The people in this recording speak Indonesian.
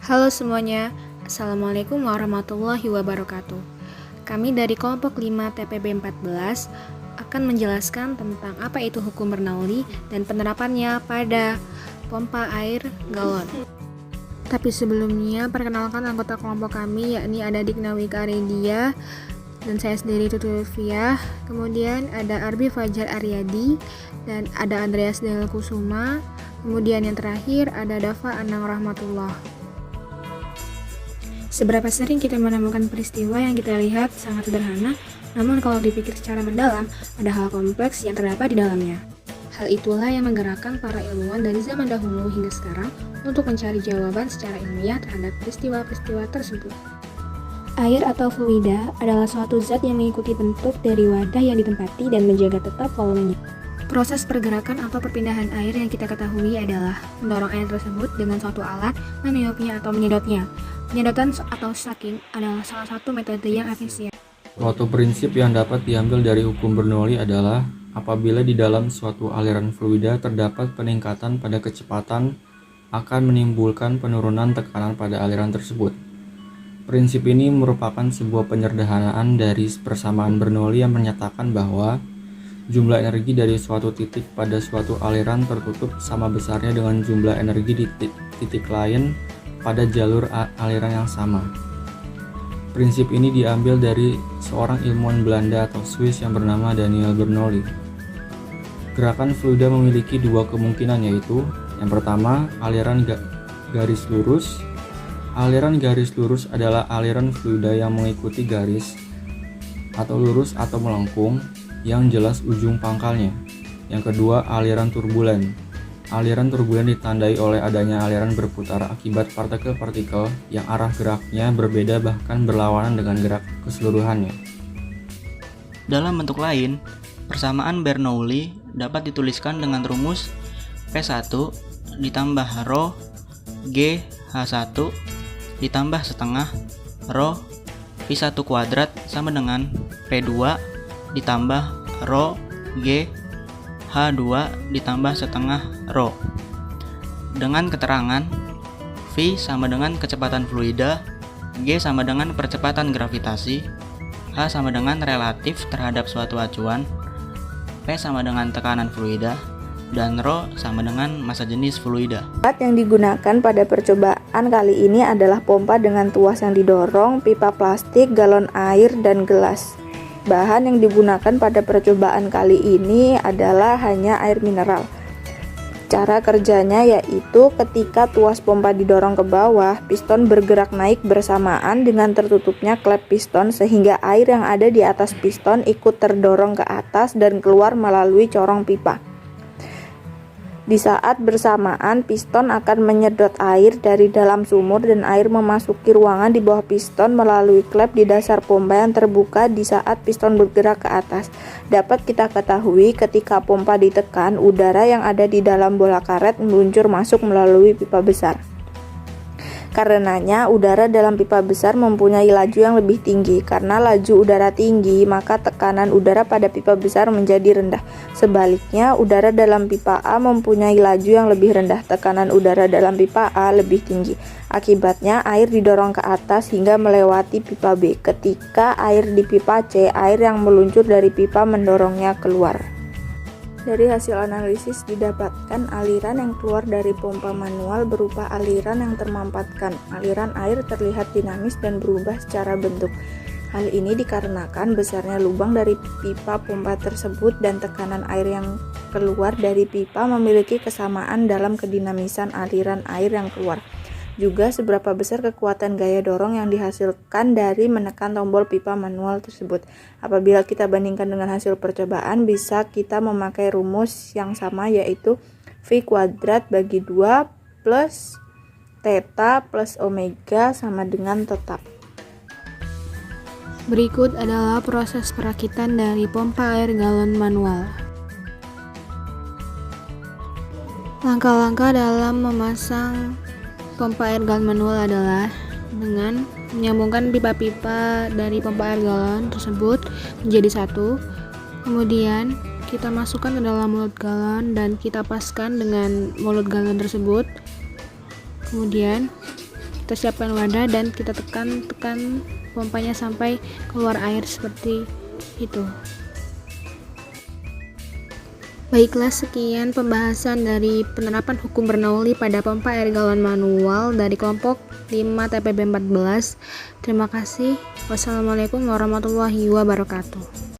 Halo semuanya, Assalamualaikum warahmatullahi wabarakatuh. Kami dari kelompok 5 TPB 14 akan menjelaskan tentang apa itu hukum Bernoulli dan penerapannya pada pompa air galon. Tapi sebelumnya, perkenalkan anggota kelompok kami, yakni ada Dikna Wika Aredia dan saya sendiri Tutul Lutfiah. Kemudian ada Arbi Fajar Aryadi dan ada Andreas Daniel Kusuma. Kemudian yang terakhir ada Dafa Anang Rahmatullah. Seberapa sering kita menemukan peristiwa yang kita lihat sangat sederhana, namun kalau dipikir secara mendalam, ada hal kompleks yang terdapat di dalamnya. Hal itulah yang menggerakkan para ilmuwan dari zaman dahulu hingga sekarang untuk mencari jawaban secara ilmiah terhadap peristiwa-peristiwa tersebut. Air atau fluida adalah suatu zat yang mengikuti bentuk dari wadah yang ditempati dan menjaga tetap volumenya. Proses pergerakan atau perpindahan air yang kita ketahui adalah mendorong air tersebut dengan suatu alat, meniupnya atau menyedotnya. Penyedotan atau sucking adalah salah satu metode yang efisien. Suatu prinsip yang dapat diambil dari hukum Bernoulli adalah apabila di dalam suatu aliran fluida terdapat peningkatan pada kecepatan akan menimbulkan penurunan tekanan pada aliran tersebut. Prinsip ini merupakan sebuah penyederhanaan dari persamaan Bernoulli yang menyatakan bahwa jumlah energi dari suatu titik pada suatu aliran tertutup sama besarnya dengan jumlah energi di titik lain pada jalur aliran yang sama. Prinsip ini diambil dari seorang ilmuwan Belanda atau Swiss yang bernama Daniel Bernoulli. Gerakan fluida memiliki dua kemungkinan, yaitu yang pertama, aliran garis lurus. Aliran garis lurus adalah aliran fluida yang mengikuti garis atau lurus atau melengkung yang jelas ujung pangkalnya. Yang kedua, aliran turbulen. Aliran turbulen ditandai oleh adanya aliran berputar akibat partikel-partikel yang arah geraknya berbeda bahkan berlawanan dengan gerak keseluruhannya. Dalam bentuk lain, persamaan Bernoulli dapat dituliskan dengan rumus P1 ditambah rho G H1 ditambah setengah rho V1 kuadrat sama dengan P2 ditambah rho G H2 ditambah setengah rho. Dengan keterangan V sama dengan kecepatan fluida, G sama dengan percepatan gravitasi, H sama dengan relatif terhadap suatu acuan, P sama dengan tekanan fluida, dan rho sama dengan massa jenis fluida. Alat yang digunakan pada percobaan kali ini adalah pompa dengan tuas yang didorong, pipa plastik, galon air, dan gelas. Bahan yang digunakan pada percobaan kali ini adalah hanya air mineral. Cara kerjanya yaitu ketika tuas pompa didorong ke bawah, piston bergerak naik bersamaan dengan tertutupnya klep piston sehingga air yang ada di atas piston ikut terdorong ke atas dan keluar melalui corong pipa. Di saat bersamaan, piston akan menyedot air dari dalam sumur dan air memasuki ruangan di bawah piston melalui klep di dasar pompa yang terbuka di saat piston bergerak ke atas. Dapat kita ketahui ketika pompa ditekan, udara yang ada di dalam bola karet meluncur masuk melalui pipa besar. Karenanya, udara dalam pipa besar mempunyai laju yang lebih tinggi. Karena laju udara tinggi, maka tekanan udara pada pipa besar menjadi rendah. Sebaliknya, udara dalam pipa A mempunyai laju yang lebih rendah. Tekanan udara dalam pipa A lebih tinggi. Akibatnya, air didorong ke atas hingga melewati pipa B. Ketika air di pipa C, air yang meluncur dari pipa mendorongnya keluar. Dari hasil analisis didapatkan aliran yang keluar dari pompa manual berupa aliran yang termampatkan. Aliran air terlihat dinamis dan berubah secara bentuk. Hal ini dikarenakan besarnya lubang dari pipa pompa tersebut dan tekanan air yang keluar dari pipa memiliki kesamaan dalam kedinamisan aliran air yang keluar. Juga seberapa besar kekuatan gaya dorong yang dihasilkan dari menekan tombol pipa manual tersebut. Apabila kita bandingkan dengan hasil percobaan, bisa kita memakai rumus yang sama, yaitu V kuadrat bagi 2 plus theta plus omega sama dengan tetap. Berikut adalah proses perakitan dari pompa air galon manual. Langkah-langkah dalam memasang pompa air galon manual adalah dengan menyambungkan pipa-pipa dari pompa air galon tersebut menjadi satu. Kemudian kita masukkan ke dalam mulut galon dan kita paskan dengan mulut galon tersebut. Kemudian Kita siapkan wadah dan kita tekan pompanya sampai keluar air seperti itu. Baiklah, sekian pembahasan dari penerapan hukum Bernoulli pada pompa air galon manual dari kelompok 5 TPB 14. Terima kasih. Wassalamualaikum warahmatullahi wabarakatuh.